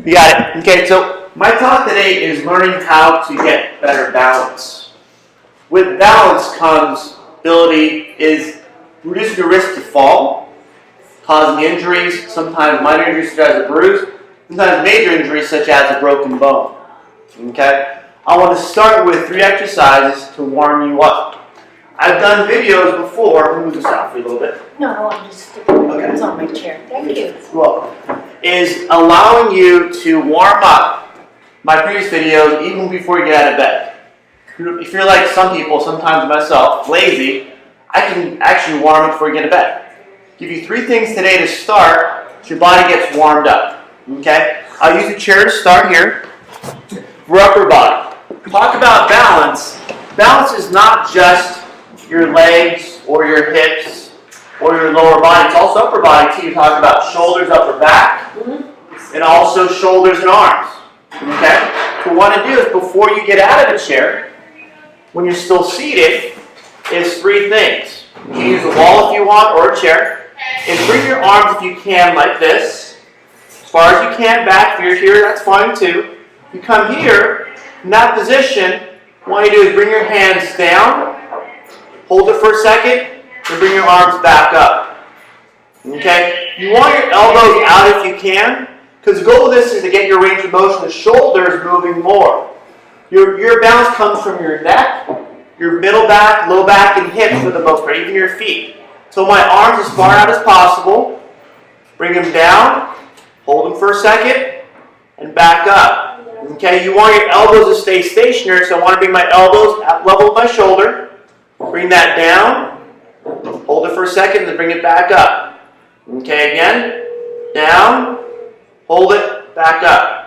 You got it. Okay, so my talk today is learning how to get better balance. With balance comes is reducing your risk to fall, causing injuries, sometimes minor injuries such as a bruise, sometimes major injuries such as a broken bone. Okay? I want to start with 3 exercises to warm you up. I've done videos before. Let me move this out for you a little bit. No, I want to just stick it on my chair. Thank you. You're welcome. Is allowing you to warm up my previous videos even before you get out of bed. If you're like some people, sometimes myself, lazy, I can actually warm up before you get to bed. Give you 3 things today to start so your body gets warmed up. Okay? I'll use a chair to start here. For upper body. Talk about balance. Balance is not just your legs or your hips or your lower body. It's also upper body too. You talk about shoulders, upper back, and also shoulders and arms. Okay? So what I want to do is before you get out of the chair, when you're still seated, is 3 things. You can use a wall if you want or a chair. And bring your arms if you can like this. As far as you can back. If you're here, that's fine too. You come here, in that position, what you do is bring your hands down, hold it for a second, and bring your arms back up. Okay? You want your elbows out if you can, because the goal of this is to get your range of motion, the shoulders moving more. Your balance comes from your neck, your middle back, low back, and hips for the most part, even your feet. So my arms as far out as possible, bring them down, hold them for a second, and back up. Okay, you want your elbows to stay stationary, so I want to bring my elbows at level with my shoulder. Bring that down, hold it for a second, then bring it back up. Okay, again, down, hold it, back up.